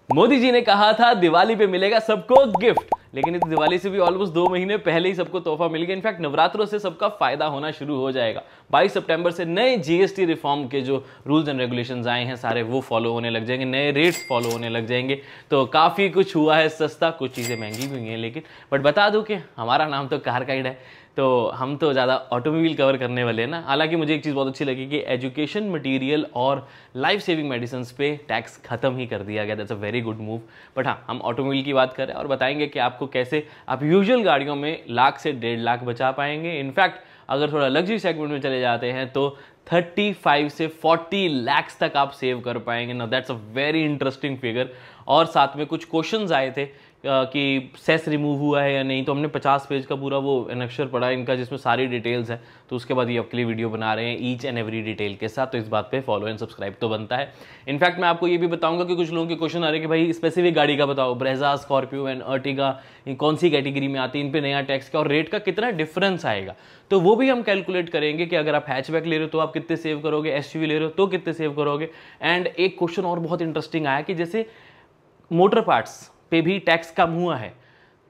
मोदी जी ने कहा था दिवाली पे मिलेगा सबको गिफ्ट, लेकिन इस दिवाली से भी ऑलमोस्ट 2 महीने पहले ही सबको तोहफा मिल गया। इनफैक्ट नवरात्रों से सबका फायदा होना शुरू हो जाएगा। 22 सितंबर से नए जीएसटी रिफॉर्म के जो रूल्स एंड रेगुलेशंस आए हैं सारे वो फॉलो होने लग जाएंगे, नए रेट्स फॉलो होने लग जाएंगे। तो काफ़ी कुछ हुआ है सस्ता, कुछ चीज़ें महंगी भी हुई हैं, लेकिन बट बता दूं कि हमारा नाम तो कार गाइड है, तो हम तो ज़्यादा ऑटोमोबाइल कवर करने वाले हैं ना। हालांकि मुझे एक चीज़ बहुत अच्छी लगी कि एजुकेशन मटेरियल और लाइफ सेविंग मेडिसिन पे टैक्स खत्म ही कर दिया गया। That's a very good move. But हाँ, हम ऑटोमोबाइल की बात करें और बताएंगे कि आपको कैसे आप यूजुअल गाड़ियों में लाख से 1.5 लाख बचा पाएंगे। इनफैक्ट अगर थोड़ा लग्जरी सेगमेंट में चले जाते हैं तो 35 से 40 लाख तक आप सेव कर पाएंगे ना। That's a very interesting figure. और साथ में कुछ क्वेश्चंस आए थे कि सेस रिमूव हुआ है या नहीं, तो हमने 50 पेज का पूरा वो अक्षर पढ़ा इनका जिसमें सारी डिटेल्स है। तो उसके बाद ये आपके लिए वीडियो बना रहे हैं ईच एंड एवरी डिटेल के साथ। तो इस बात पे फॉलो एंड सब्सक्राइब तो बनता है। इनफैक्ट मैं आपको ये भी बताऊंगा कि कुछ लोगों के क्वेश्चन आ रहे हैं कि भाई स्पेसिफिक गाड़ी का बताओ, ब्रेजा, स्कॉर्पियो एंड अर्टिगा कौन सी कैटेगरी में आती है, इन पे नया टैक्स का और रेट का कितना डिफरेंस आएगा। तो वो भी हम कैलकुलेट करेंगे कि अगर आप हैचबैक ले रहे हो तो आप कितने सेव करोगे, एसयूवी ले रहे हो तो कितने सेव करोगे। एंड एक क्वेश्चन और बहुत इंटरेस्टिंग आया कि जैसे मोटर पार्ट्स पे भी टैक्स कम हुआ है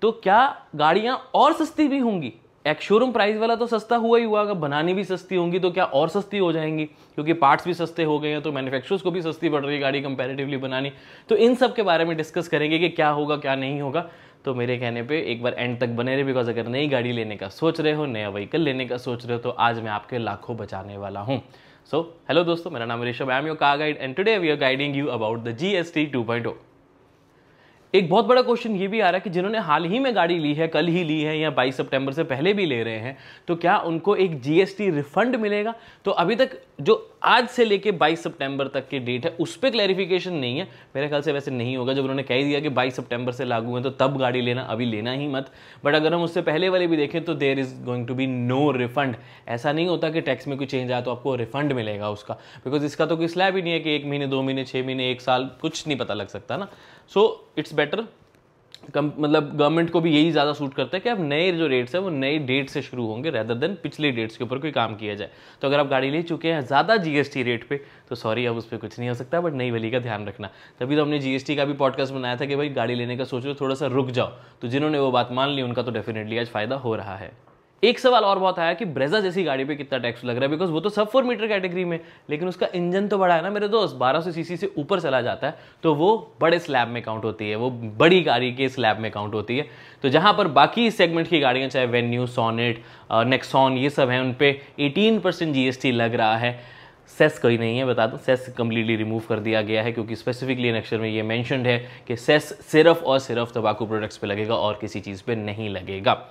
तो क्या गाड़ियां और सस्ती भी होंगी। एक शोरूम प्राइस वाला तो सस्ता हुआ ही हुआ, अगर बनानी भी सस्ती होंगी तो क्या और सस्ती हो जाएंगी, क्योंकि पार्ट्स भी सस्ते हो गए हैं तो मैन्युफैक्चरर्स को भी सस्ती पड़ रही है गाड़ी कंपैरेटिवली बनानी। तो इन सब के बारे में डिस्कस करेंगे कि क्या होगा क्या नहीं होगा। तो मेरे कहने पे एक बार एंड तक बने रहे, बिकॉज अगर नई गाड़ी लेने का सोच रहे हो, नया व्हीकल लेने का सोच रहे हो, तो आज मैं आपके लाखों बचाने वाला हूँ। सो हेलो दोस्तों, मेरा नाम Rishabh, I am your car guide and today we are guiding you about the GST 2.0। एक बहुत बड़ा क्वेश्चन ये भी आ रहा है कि जिन्होंने हाल ही में गाड़ी ली है, कल ही ली है या 22 सितंबर से पहले भी ले रहे हैं, तो क्या उनको एक जीएसटी रिफंड मिलेगा। तो अभी तक जो आज से लेके 22 सितंबर तक की डेट है उस पर क्लैरिफिकेशन नहीं है। मेरे ख्याल से वैसे नहीं होगा। जब उन्होंने कह दिया कि 22 सितंबर से लागू है तो तब गाड़ी लेना, अभी लेना ही मत। बट अगर हम उससे पहले वाले भी देखें तो there is going to be no refund. ऐसा नहीं होता कि टैक्स में कोई चेंज आया तो आपको रिफंड मिलेगा उसका, बिकॉज इसका तो कोई स्लैब ही नहीं है कि 1 महीने, 2 महीने, 6 महीने, 1 साल, कुछ नहीं पता लग सकता ना। सो इट्स बेटर, मतलब गवर्नमेंट को भी यही ज़्यादा सूट करता है कि अब नए जो रेट्स है वो नई डेट से शुरू होंगे रेदर देन पिछले डेट्स के ऊपर कोई काम किया जाए। तो अगर आप गाड़ी ले चुके हैं ज़्यादा जीएसटी रेट पे तो सॉरी, अब उस पर कुछ नहीं हो सकता। बट नई वाली का ध्यान रखना। तभी तो हमने जीएसटी का भी पॉडकास्ट बनाया था कि भाई गाड़ी लेने का सोच रहे हो थोड़ा सा रुक जाओ। तो जिन्होंने वो बात मान ली उनका तो डेफिनेटली आज फायदा हो रहा है। एक सवाल और बहुत आया कि ब्रेजा जैसी गाड़ी पे कितना टैक्स लग रहा है, बिकॉज वो तो सब 4 मीटर कैटेगरी में, लेकिन उसका इंजन तो बड़ा है ना मेरे दोस्त, 1200 सीसी से ऊपर चला जाता है तो वो बड़े स्लैब में काउंट होती है, वो बड़ी गाड़ी के स्लैब में काउंट होती है। तो जहां पर बाकी सेगमेंट की गाड़ियां चाहे वेन्यू, सोनेट, नेक्सॉन ये सब हैं, उन पे 18% जीएसटी लग रहा है। सेस कोई नहीं है, बता दूं, सेस कंप्लीटली रिमूव कर दिया गया है क्योंकि स्पेसिफिकली अक्षर में ये मेंशन्ड है कि सेस सिर्फ और सिर्फ तंबाकू प्रोडक्ट्स पे लगेगा और किसी चीज़ पे नहीं लगेगा।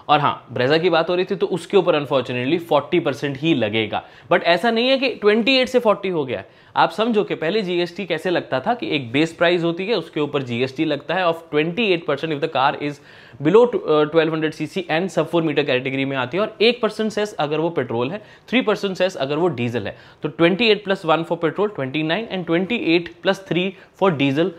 और हाँ, ब्रेजा की बात हो रही थी तो उसके ऊपर अनफॉर्चुनेटली 40% ही लगेगा। बट ऐसा नहीं है कि 28 से 40 हो गया। आप समझो कि पहले जीएसटी कैसे लगता था कि एक बेस प्राइस होती है, उसके ऊपर जीएसटी लगता है of 28% if the car is below 1200 CC and सब 4 मीटर कैटेगरी में आती है, और 1% सेस अगर वो पेट्रोल है, 3% सेस अगर वो डीजल है। तो 28 + 1 for petrol 29 and 28 + 3 for diesel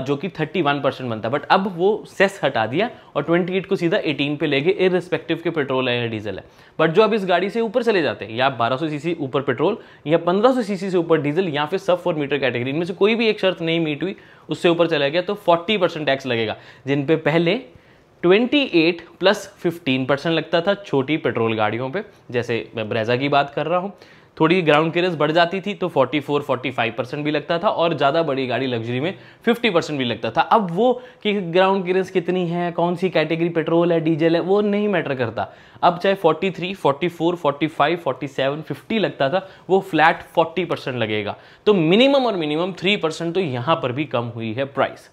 जो कि 31% बनता है। बट अब वो सेस हटा दिया और 28 को सीधा 18 पे ले गए, इररिस्पेक्टिव के पेट्रोल है या डीजल है। बट जो अब इस गाड़ी से ऊपर चले जाते हैं, या 1200 सीसी ऊपर पेट्रोल या 1500 सीसी से ऊपर डीजल या फिर सब 4 मीटर कैटेगरी, इनमें से कोई भी एक शर्त नहीं मीट हुई, उससे ऊपर चला गया तो 40% टैक्स लगेगा, जिन पे पहले 28 + 15% लगता था छोटी पेट्रोल गाड़ियों पे। जैसे मैं ब्रेजा की बात कर रहा हूँ, थोड़ी ग्राउंड क्लियरेंस बढ़ जाती थी तो 44-45% भी लगता था, और ज़्यादा बड़ी गाड़ी लग्जरी में 50% भी लगता था। अब वो कि ग्राउंड क्लियरेंस कितनी है, कौन सी कैटेगरी पेट्रोल है, डीजल है, वो नहीं मैटर करता। अब चाहे 43, 44, 45, 47, 50 लगता था, वो फ्लैट 40% लगेगा। तो मिनिमम और मिनिमम 3% तो यहाँ पर भी कम हुई है प्राइस।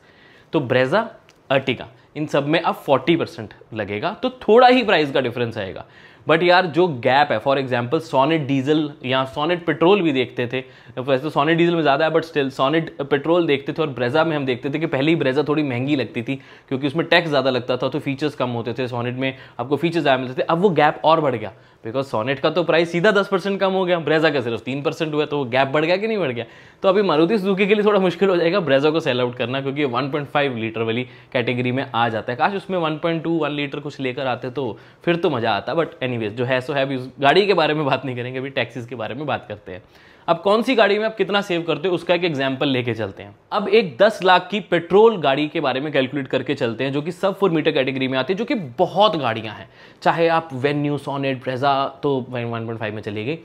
तो ब्रेजा, अर्टिगा, इन सब में अब 40% लगेगा, तो थोड़ा ही प्राइस का डिफरेंस आएगा। बट यार जो गैप है, फॉर एग्जांपल सोनेट डीजल या सोनेट पेट्रोल भी देखते थे, वैसे तो सोनेट डीजल में ज़्यादा है बट स्टिल सोनेट पेट्रोल देखते थे, और ब्रेजा में हम देखते थे कि पहले ही ब्रेजा थोड़ी महंगी लगती थी क्योंकि उसमें टैक्स ज़्यादा लगता था तो फीचर्स कम होते थे, सोनेट में आपको फीचर्स ज़्यादा मिलते थे। अब वो गैप और बढ़ गया बिकॉज सोनेट का तो प्राइस सीधा 10% कम हो गया, ब्रेजा का सिर्फ 3% हुआ, तो वो गैप बढ़ गया कि नहीं बढ़ गया। तो अभी मारुति सुजुकी के लिए थोड़ा मुश्किल हो जाएगा ब्रेजा को सेल आउट करना, क्योंकि 1.5 लीटर वाली कैटेगरी में आ जाता है। काश उसमें 1.2 1 लीटर कुछ लेकर आते तो फिर तो मज़ा आता। बट एनीवेज जो है सो है, अभी उस गाड़ी के बारे में बात नहीं करेंगे, अभी टैक्सीज के बारे में बात करते हैं। अब कौन सी गाड़ी में आप कितना सेव करते हो उसका एक एग्जांपल लेके चलते हैं। अब एक 10 लाख की पेट्रोल गाड़ी के बारे में कैलकुलेट करके चलते हैं, जो कि सब 4 मीटर कैटेगरी में आती है, जो कि बहुत गाड़ियां हैं। चाहे आप वेन्यू, सोनेट, ब्रेजा तो 1.5 में चली गई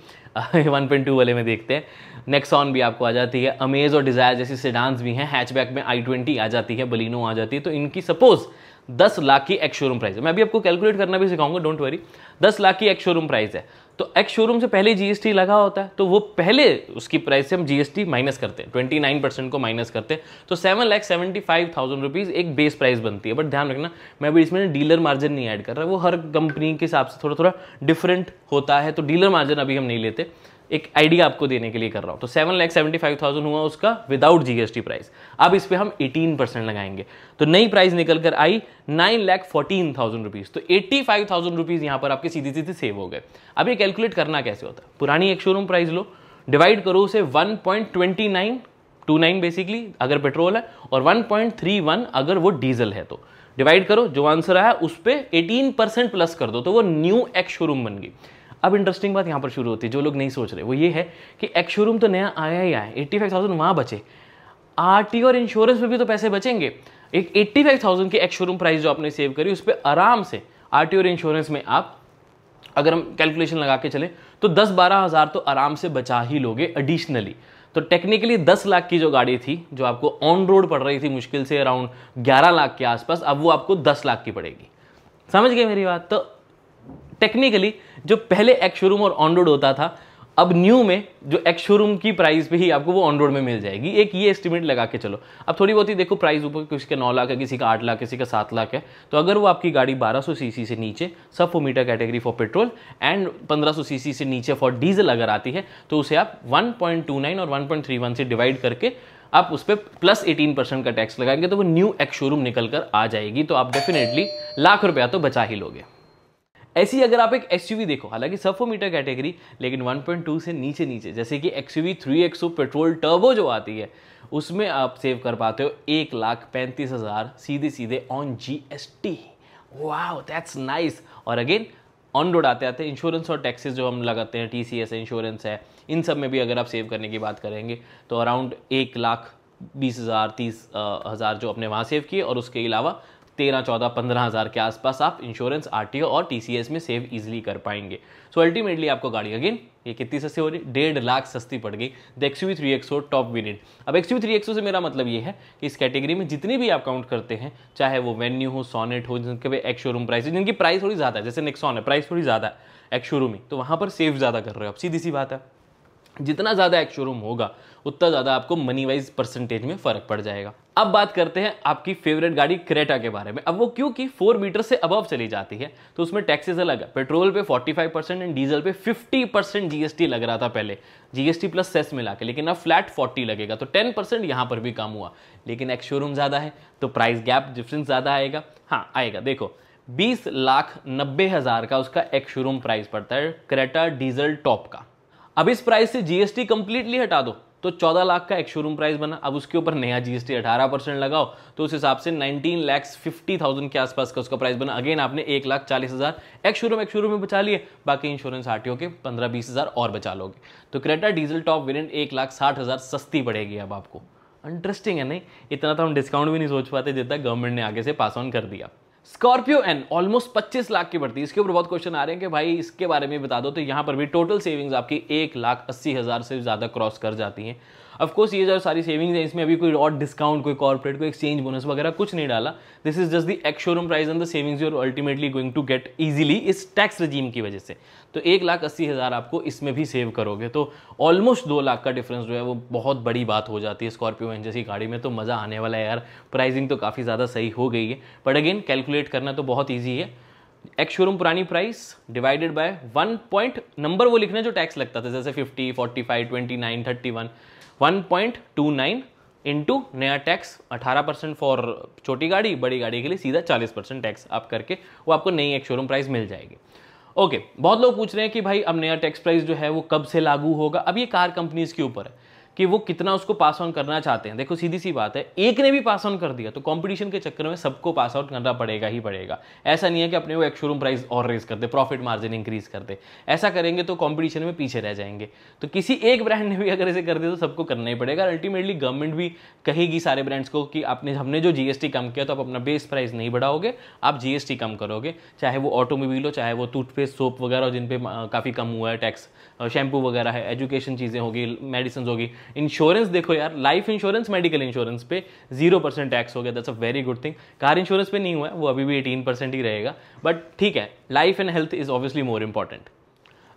1.2 वाले में देखते हैं। नेक्सॉन भी आपको आ जाती है, अमेज और डिजायर जैसी सेडान्स भी हैं, हैचबैक में i20 आ जाती है, बलिनो आ जाती है। तो इनकी सपोज 10 लाख की एक्स शोरूम प्राइस है। मैं अभी आपको कैलकुलेट करना भी सिखाऊंगा, डोंट वरी। 10 लाख की एक्स शोरूम प्राइस है, तो एक्स शोरूम से पहले जीएसटी लगा होता है, तो वो पहले उसकी प्राइस से हम जीएसटी माइनस करते हैं, 29% को माइनस करते हैं, तो 7,75,000 रुपीज़ एक बेस प्राइस बनती है। बट ध्यान रखना, मैं अभी इसमें डीलर मार्जिन नहीं ऐड कर रहा, वो हर कंपनी के हिसाब से थोड़ा थोड़ा डिफरेंट होता है, तो डीलर मार्जिन अभी हम नहीं लेते, एक आइडिया आपको देने के लिए कर रहा हूं। तो 7,75,000 हुआ उसका विदाउट जीएसटी प्राइस। अब इस पे हम 18% लगाएंगे, तो नई प्राइस निकल कर आई 9,14,000 रुपीज। तो 85,000 रुपीज यहां पर आपके सीधे सीधे सेव हो गए। अब ये कैलकुलेट करना कैसे होता है, पुरानी एक शोरूम प्राइस लो, डिवाइड करो उसे 1.29 बेसिकली अगर पेट्रोल है, और 1.31 अगर वो डीजल है, तो डिवाइड करो, जो आंसर आया उस पर 18% प्लस कर दो, तो वो न्यू एक्स शोरूम बन गई। अब इंटरेस्टिंग बात यहां पर शुरू होती है, जो लोग नहीं सोच रहे वो ये है कि एक्स शोरूम तो नया आया ही आया, 85,000 वहां बचे, आरटी और इंश्योरेंस में भी तो पैसे बचेंगे। एक 85,000 की एक्स शोरूम प्राइस जो आपने सेव करी, उस पर आराम से आरटी और इंश्योरेंस में आप अगर हम कैलकुलेशन लगा के चले तो 10-12 हज़ार तो आराम से बचा ही लोगे एडिशनली। तो टेक्निकली 10 लाख की जो गाड़ी थी, जो आपको ऑन रोड पड़ रही थी मुश्किल से अराउंड 11 लाख के आसपास, अब वो आपको 10 लाख की पड़ेगी। समझ गए मेरी बात? तो टेक्निकली जो पहले एक्स शोरूम और ऑन रोड होता था, अब न्यू में जो एक्स शोरूम की प्राइस पे ही आपको वो ऑन रोड में मिल जाएगी। एक ये एस्टिमेट लगा के चलो। अब थोड़ी बहुत ही देखो प्राइस ऊपर, किसी का 9 लाख है, किसी का 8 लाख, किसी का 7 लाख है, तो अगर वो आपकी गाड़ी 1200 सीसी से नीचे सब 4 meter category for petrol and 1500 CC से नीचे फॉर डीजल अगर आती है, तो उसे आप 1.29 और 1.31 से डिवाइड करके आप उस पर प्लस 18% का टैक्स लगाएंगे, तो वो न्यू एक्स शोरूम निकल कर आ जाएगी। तो आप डेफिनेटली लाख रुपया तो बचा ही लोगे। ऐसी अगर आप एक एसयूवी देखो, हालांकि सब 4 मीटर कैटेगरी, लेकिन 1.2 से नीचे नीचे, जैसे कि एक्सयूवी 3XO पेट्रोल टर्बो जो आती है, उसमें आप सेव कर पाते हो 1,35,000 सीधे सीधे on GST. Wow, that's nice. और अगेन ऑन रोड आते आते इंश्योरेंस और टैक्सेस जो हम लगाते हैं, टीसीएस है, इंश्योरेंस है, इन सब में भी अगर आप सेव करने की बात करेंगे तो अराउंड 1,20,000 30,000 जो अपने वहाँ सेव किए, और उसके अलावा 13, 14, 15 हज़ार के आसपास आप इंश्योरेंस, आरटीओ और टीसीएस में सेव इजीली कर पाएंगे। सो अल्टीमेटली आपको गाड़ी अगेन ये कितनी सस्ती हो रही, 1.5 लाख सस्ती पड़ गई, the XUV 3XO top variant. अब एक्सयूवी 3XO से मेरा मतलब ये है कि इस कैटेगरी में जितनी भी आप काउंट करते हैं, चाहे वो वेन्यू हो, सोनेट हो, जिनके एक्स शोरूम प्राइस, जिनकी प्राइस थोड़ी ज़्यादा है, जैसे नेक्सॉन है, प्राइस थोड़ी ज़्यादा है एक्स शोरूम में, तो वहाँ पर सेव ज़्यादा कर रहे हो आप। सीधी सी बात है, जितना ज़्यादा एक्स शोरूम होगा उतना ज़्यादा आपको मनी वाइज परसेंटेज में फर्क पड़ जाएगा। अब बात करते हैं आपकी फेवरेट गाड़ी क्रेटा के बारे में। अब वो क्योंकि 4 मीटर से अबव चली जाती है, तो उसमें टैक्सेस अलग है। पेट्रोल पे 45% एंड डीजल पे 50% जीएसटी लग रहा था पहले, जीएसटी प्लस सेस मिला के, लेकिन अब फ्लैट 40 लगेगा, तो 10% यहां पर भी कम हुआ। लेकिन एक्स शोरूम ज़्यादा है तो प्राइस गैप डिफरेंस ज़्यादा आएगा। हाँ आएगा, देखो 20,90,000 का उसका एक्स शोरूम प्राइस पड़ता है क्रेटा डीजल टॉप का। अब इस प्राइस से जीएसटी कंप्लीटली हटा दो तो 14 लाख का एक शोरूम प्राइस बना। अब उसके ऊपर नया जीएसटी 18% लगाओ तो उस हिसाब से 19,50,000 के आसपास का उसका प्राइस बना। अगेन आपने 1,40,000 एक शोरूम में बचा लिए, बाकी इंश्योरेंस आरटीओ के 15-20,000 और बचा लोगे। तो क्रेटा डीजल टॉप वेरिएंट 1,60,000 सस्ती पड़ेगी अब आपको। इंटरेस्टिंग है नहीं? इतना तो हम डिस्काउंट भी नहीं सोच पाते जितना गवर्नमेंट ने आगे से पास ऑन कर दिया। स्कॉर्पियो एन ऑलमोस्ट 25 लाख की पड़ती है। इसके ऊपर बहुत क्वेश्चन आ रहे हैं कि भाई इसके बारे में बता दो, तो यहां पर भी टोटल सेविंग्स आपकी 1,80,000 से ज्यादा क्रॉस कर जाती हैं। ऑफ कोर्स ये जो सारी सेविंग्स है इसमें अभी कोई और डिस्काउंट, कोई कॉर्पोरेट, कोई एक्सचेंज बोनस वगैरह कुछ नहीं डाला। This is just the ex showroom price and the savings you are ultimately going to get easily इस टैक्स रजीम की वजह से। तो 1,80,000 आपको इसमें भी सेव करोगे तो ऑलमोस्ट 2 लाख का डिफरेंस जो है वो बहुत बड़ी बात हो जाती है। स्कॉर्पियो एन जैसी गाड़ी में तो मज़ा आने वाला है यार। प्राइसिंग तो काफ़ी ज़्यादा सही हो गई है, बट अगेन कैलकुलेट करना तो बहुत ईजी है। एक्स शोरूम पुरानी price divided by 1 point number वो लिखना जो टैक्स लगता था, जैसे 50, 45, 29, 31, 1.29 इंटू नया टैक्स 18% फॉर छोटी गाड़ी, बड़ी गाड़ी के लिए सीधा 40% टैक्स आप करके वो आपको नई एक शोरूम प्राइस मिल जाएगी। बहुत लोग पूछ रहे हैं कि भाई अब नया टैक्स प्राइस जो है वो कब से लागू होगा। अब ये कार कंपनीज के ऊपर है कि वो कितना उसको पास ऑन करना चाहते हैं। देखो सीधी सी बात है, एक ने भी पास ऑन कर दिया तो कंपटीशन के चक्कर में सबको पास आउट करना पड़ेगा ही पड़ेगा। ऐसा नहीं है कि अपने वो एक शोरूम प्राइस और रेज कर दे, प्रॉफिट मार्जिन इंक्रीज कर दे। ऐसा करेंगे तो कंपटीशन में पीछे रह जाएंगे। तो किसी एक ब्रांड ने भी अगर ऐसे कर दिया तो सबको करना ही पड़ेगा। अल्टीमेटली गवर्नमेंट भी कहेगी सारे ब्रांड्स को कि हमने जो जीएसटी कम किया तो आप अपना बेस प्राइस नहीं बढ़ाओगे, आप जीएसटी कम करोगे। चाहे वो ऑटोमोबाइल हो, चाहे वो टूथपेस्ट, सोप वगैरह जिन पे काफ़ी कम हुआ है टैक्स, शैम्पू वगैरह है, एजुकेशन चीज़ें होगी, मेडिसिन होगी, इंश्योरेंस देखो यार, लाइफ इंश्योरेंस, मेडिकल इंश्योरेंस पे 0% टैक्स हो गया, that's a very good thing. Car insurance पे नहीं हुआ है, वो अभी भी 18% ही रहेगा, बट ठीक है, life and health is obviously more important.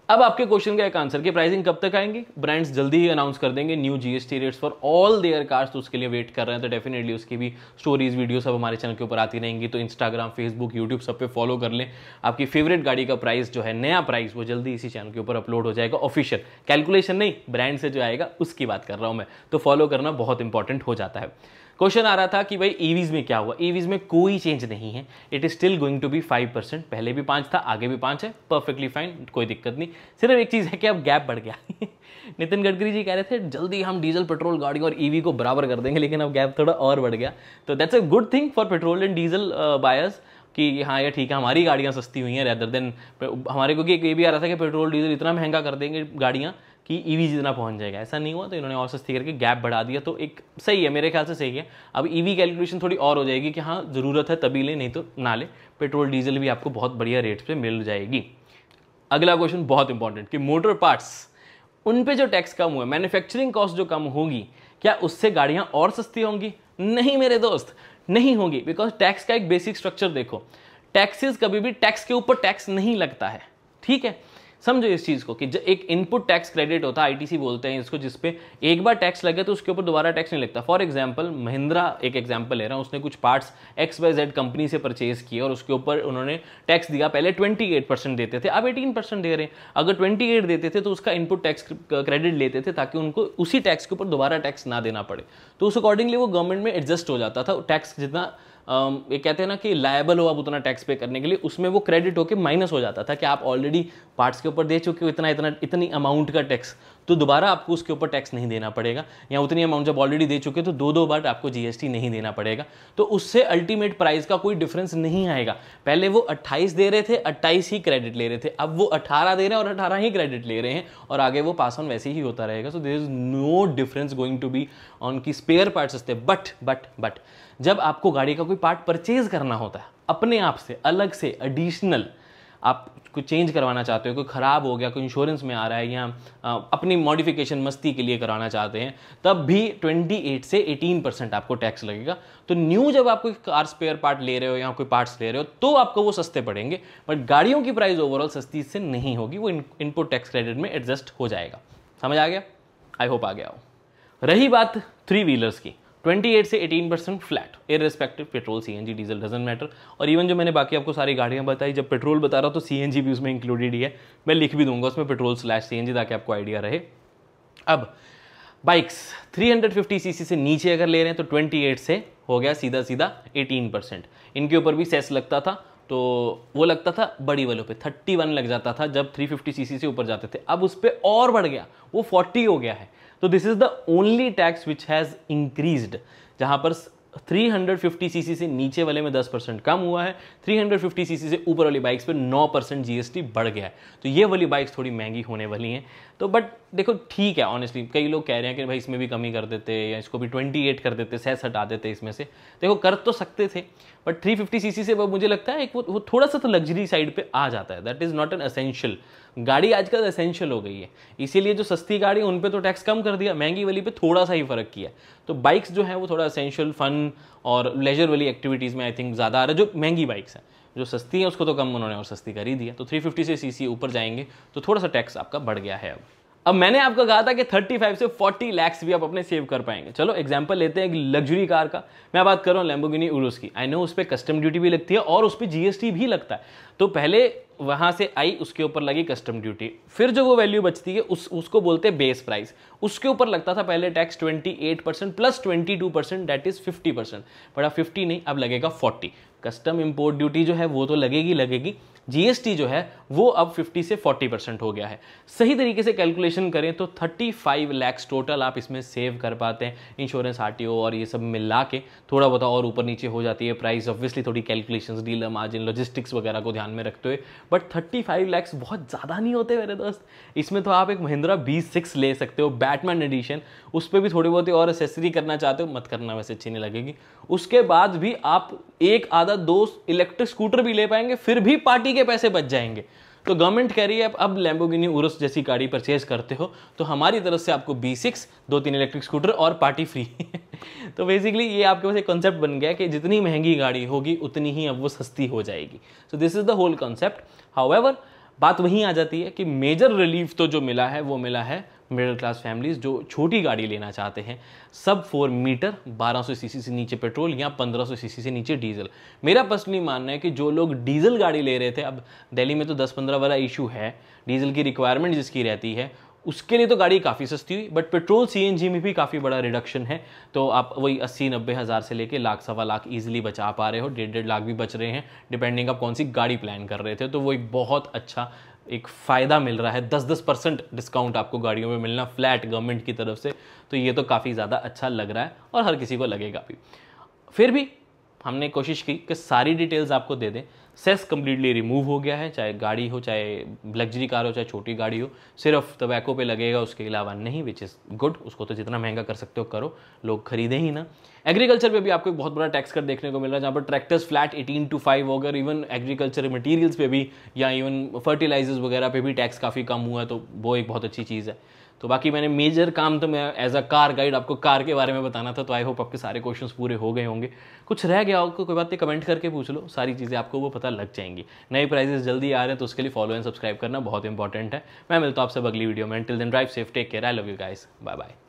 अब आपके क्वेश्चन का एक आंसर कि प्राइसिंग कब तक आएंगी, ब्रांड्स जल्दी ही अनाउंस कर देंगे new GST rates for all their cars, तो उसके लिए वेट कर रहे हैं। तो डेफिनेटली उसकी भी स्टोरीज वीडियो सब हमारे चैनल के ऊपर आती रहेंगी, तो इंस्टाग्राम, फेसबुक, यूट्यूब सब पे फॉलो कर लें। आपकी फेवरेट गाड़ी का प्राइस जो है, नया प्राइस, वो जल्दी इसी चैनल के ऊपर अपलोड हो जाएगा। ऑफिशियल कैलकुलेशन नहीं, ब्रांड से जो आएगा उसकी बात कर रहा हूँ मैं, तो फॉलो करना बहुत इंपॉर्टेंट हो जाता है। क्वेश्चन आ रहा था कि भाई ईवीज में क्या हुआ। ईवीज में कोई चेंज नहीं है, it is still going to be 5%। पहले भी 5 था, आगे भी 5 है, परफेक्टली फाइन, कोई दिक्कत नहीं। सिर्फ एक चीज़ है कि अब गैप बढ़ गया नितिन गडकरी जी कह रहे थे जल्दी हम डीजल, पेट्रोल गाड़ी और ईवी को बराबर कर देंगे, लेकिन अब गैप थोड़ा और बढ़ गया। तो that's a good thing for petrol and diesel buyers कि हाँ ये ठीक है, हमारी गाड़ियाँ सस्ती हुई हैं रेदर देन हमारे को। ये भी आ रहा था कि पेट्रोल डीजल इतना महंगा कर देंगे गाड़ियाँ कि ईवी जितना पहुंच जाएगा, ऐसा नहीं हुआ। तो इन्होंने और सस्ती करके गैप बढ़ा दिया, तो एक सही है, मेरे ख्याल से सही है। अब ईवी कैलकुलेशन थोड़ी और हो जाएगी कि हाँ ज़रूरत है तभी ले, नहीं तो ना ले। पेट्रोल डीजल भी आपको बहुत बढ़िया रेट्स पे मिल जाएगी। अगला क्वेश्चन बहुत इंपॉर्टेंट कि मोटर पार्ट्स, उन पे जो टैक्स कम हुआ, मैन्युफैक्चरिंग कॉस्ट जो कम होगी, क्या उससे गाड़ियाँ और सस्ती होंगी? नहीं मेरे दोस्त, नहीं होगी। बिकॉज टैक्स का एक बेसिक स्ट्रक्चर देखो, टैक्सेस कभी भी टैक्स के ऊपर टैक्स नहीं लगता है, ठीक है। समझो इस चीज को कि एक इनपुट टैक्स क्रेडिट होता है, आईटीसी बोलते हैं इसको, जिसपे एक बार टैक्स लगे तो उसके ऊपर दोबारा टैक्स नहीं लगता। फॉर एग्जांपल महिंद्रा, एक एग्जांपल ले रहा हूं, उसने कुछ पार्ट्स XYZ कंपनी से परचेज किए और उसके ऊपर उन्होंने टैक्स दिया। पहले 28% देते थे, अब 18% दे रहे हैं। अगर 28 देते थे तो उसका इनपुट टैक्स क्रेडिट लेते थे ताकि उनको उसी टैक्स के ऊपर दोबारा टैक्स ना देना पड़े। तो उस अकॉर्डिंगली वो गवर्नमेंट में एडजस्ट हो जाता था। टैक्स जितना ये कहते हैं ना कि लायबल हो आप उतना टैक्स पे करने के लिए, उसमें वो क्रेडिट होकर माइनस हो जाता था कि आप ऑलरेडी पार्ट्स के ऊपर दे चुके हो इतनी अमाउंट का टैक्स, तो दोबारा आपको उसके ऊपर टैक्स नहीं देना पड़ेगा। या उतनी अमाउंट जब ऑलरेडी दे चुके तो दो बार आपको जीएसटी नहीं देना पड़ेगा। तो उससे अल्टीमेट प्राइस का कोई डिफरेंस नहीं आएगा। पहले वो 28 दे रहे थे, 28 ही क्रेडिट ले रहे थे, अब वो 18 दे रहे हैं और 18 ही क्रेडिट ले रहे हैं, और आगे वो पास ऑन वैसे ही होता रहेगा। So there is no difference going to be on की स्पेयर पार्ट्स सस्ते। बट जब आपको गाड़ी का कोई पार्ट परचेज करना होता है अपने आप से, अलग से, एडिशनल, आप कुछ चेंज करवाना चाहते हो, कोई ख़राब हो गया, कोई इंश्योरेंस में आ रहा है, या अपनी मॉडिफिकेशन मस्ती के लिए कराना चाहते हैं, तब भी 28 से 18% आपको टैक्स लगेगा। तो न्यू जब आप कोई कार स्पेयर पार्ट ले रहे हो या कोई पार्ट्स ले रहे हो तो आपको वो सस्ते पड़ेंगे, बट गाड़ियों की प्राइस ओवरऑल सस्ती से नहीं होगी, वो इनपुट टैक्स क्रेडिट में एडजस्ट हो जाएगा। समझ आ गया? आई होप आ गया हो। रही बात 3 व्हीलर्स की, 28 से 18% flat, irrespective petrol, CNG, diesel, doesn't matter. और इवन जो मैंने बाकी आपको सारी गाड़ियां बताई, जब पेट्रोल बता रहा हूं तो सीएनजी भी उसमें इंक्लूडेड ही है, मैं लिख भी दूंगा उसमें पेट्रोल/सीएनजी ताकि आपको आइडिया रहे। अब बाइक्स 350 सीसी से नीचे अगर ले रहे हैं तो 28 से हो गया सीधा 18%। इनके ऊपर भी सेस लगता था, तो वो लगता था बड़ी वालों पे 31 लग जाता था जब 350 सीसी से ऊपर जाते थे, अब उस पर और बढ़ गया, वो 40 हो गया है। तो this is the only tax which has increased, जहां पर 350 सीसी से नीचे वाले में 10% कम हुआ है, 350 सीसी से ऊपर वाली बाइक्स पे 9% जीएसटी बढ़ गया है। तो ये वाली बाइक्स थोड़ी महंगी होने वाली हैं। तो बट देखो ठीक है, ऑनेस्टली कई लोग कह रहे हैं कि भाई इसमें भी कमी कर देते या इसको भी 28 कर देते, सेस हटा देते इसमें से। देखो कर तो सकते थे, बट 350 सीसी से वो मुझे लगता है एक वो थोड़ा सा तो लग्जरी साइड पे आ जाता है। That is not an essential. गाड़ी आजकल एसेंशियल हो गई है, इसीलिए जो सस्ती गाड़ी उन पे तो टैक्स कम कर दिया, महंगी वाली पे थोड़ा सा ही फर्क किया। तो बाइक्स जो है वो थोड़ा एसेंशियल, फन और लेजर वाली एक्टिविटीज़ में आई थिंक ज़्यादा आ रहा है। जो महंगी बाइक्स हैं, जो सस्ती है उसको तो कम उन्होंने और सस्ती कर ही दिया। तो 350 से सीसी ऊपर जाएंगे तो थोड़ा सा टैक्स आपका बढ़ गया है। अब मैंने आपको कहा था कि 35 से 40 लाख भी आप अपने सेव कर पाएंगे। चलो एग्जांपल लेते हैं एक लग्जरी कार का, मैं बात कर रहा हूँ लैम्बोर्गिनी उरुस की। आई नो उस पर कस्टम ड्यूटी भी लगती है और उस पर जीएसटी भी लगता है। तो पहले वहां से आई, उसके ऊपर लगी कस्टम ड्यूटी, फिर जो वो वैल्यू बचती है उसको बोलते हैं बेस प्राइस। उसके ऊपर लगता था पहले tax 28% plus 22%, that is 50%। But अब 50 नहीं, अब लगेगा 40। कस्टम इंपोर्ट ड्यूटी जो है वो तो लगेगी, जीएसटी जो है वो अब 50 से 40% हो गया है। सही तरीके से कैलकुलेशन करें तो 35 लाख टोटल आप इसमें सेव कर पाते हैं। इंश्योरेंस, आरटीओ और ये सब मिला के थोड़ा बहुत और ऊपर नीचे हो जाती है प्राइस, ऑब्वियसली थोड़ी कैलकुलेशंस, डीलर मार्जिन, लॉजिस्टिक्स वगैरह को ध्यान में रखते हुए, बट 35 लाख बहुत ज़्यादा नहीं होते मेरे दोस्त। इसमें तो आप एक महिंद्रा B6 ले सकते हो, बैटमैन एडिशन, उस पर भी थोड़ी बहुत और एसेसरी करना चाहते हो, मत करना, वैसे अच्छी नहीं लगेगी। उसके बाद भी आप एक आधा 2 इलेक्ट्रिक स्कूटर भी ले पाएंगे, फिर भी पार्टी के पैसे बच जाएंगे। तो गवर्नमेंट कह रही है अब लैम्बोर्गिनी उरुस जैसी गाड़ी परचेज करते हो तो हमारी तरफ से आपको B6, 2-3 इलेक्ट्रिक स्कूटर और पार्टी फ्री। तो बेसिकली ये आपके पास एक कॉन्सेप्ट बन गया कि जितनी महंगी गाड़ी होगी उतनी ही अब वो सस्ती हो जाएगी। So this is the whole concept. However बात वहीं आ जाती है कि मेजर रिलीफ तो जो मिला है वो मिला है मिडिल क्लास फैमिलीज जो छोटी गाड़ी लेना चाहते हैं, सब 4 मीटर, 1200 सीसी से नीचे पेट्रोल या 1500 सीसी से नीचे डीजल। मेरा पर्सनली मानना है कि जो लोग डीजल गाड़ी ले रहे थे, अब दिल्ली में तो 10-15 वाला इशू है, डीजल की रिक्वायरमेंट जिसकी रहती है उसके लिए तो गाड़ी काफ़ी सस्ती हुई, बट पेट्रोल सीएनजी में भी काफ़ी बड़ा रिडक्शन है। तो आप वही 80-90 हज़ार से लेके लाख, 1.25 लाख ईजिली बचा पा रहे हो, 1.5 लाख भी बच रहे हैं डिपेंडिंग आप कौन सी गाड़ी प्लान कर रहे थे। तो वो एक बहुत अच्छा एक फ़ायदा मिल रहा है, 10% डिस्काउंट आपको गाड़ियों में मिलना फ्लैट गवर्नमेंट की तरफ से। तो ये तो काफ़ी ज़्यादा अच्छा लग रहा है और हर किसी को लगेगा भी। फिर भी हमने कोशिश की कि सारी डिटेल्स आपको दे दें। सेस कम्प्लीटली रिमूव हो गया है, चाहे गाड़ी हो, चाहे लग्जरी कार हो, चाहे छोटी गाड़ी हो, सिर्फ टबैको पे लगेगा, उसके अलावा नहीं, विच इज़ गुड। उसको तो जितना महंगा कर सकते हो करो, लोग खरीदें ही ना। एग्रीकल्चर पे भी आपको एक बहुत बड़ा टैक्स कर देखने को मिल रहा है, जहाँ पर ट्रैक्टर्स फ्लैट 18-5 अगर इवन एग्रीकल्चर मटीरियल्स पे भी या इवन फर्टिलाइजर्स वगैरह पे भी टैक्स काफ़ी कम हुआ है, तो वो एक बहुत अच्छी चीज़ है। तो बाकी मैंने मेजर काम तो मैं एज अ कार गाइड आपको कार के बारे में बताना था, तो आई होप आपके सारे क्वेश्चंस पूरे हो गए होंगे। कुछ रह गया हो कोई बात नहीं, कमेंट करके पूछ लो, सारी चीज़ें आपको वो पता लग जाएंगी। नए प्राइजेस जल्दी आ रहे हैं तो उसके लिए फॉलो एंड सब्सक्राइब करना बहुत इंपॉर्टेंट है। मैं मिलता हूँ आपसे अगली वीडियो में। Till then drive safe, take care, I love you guys, bye bye.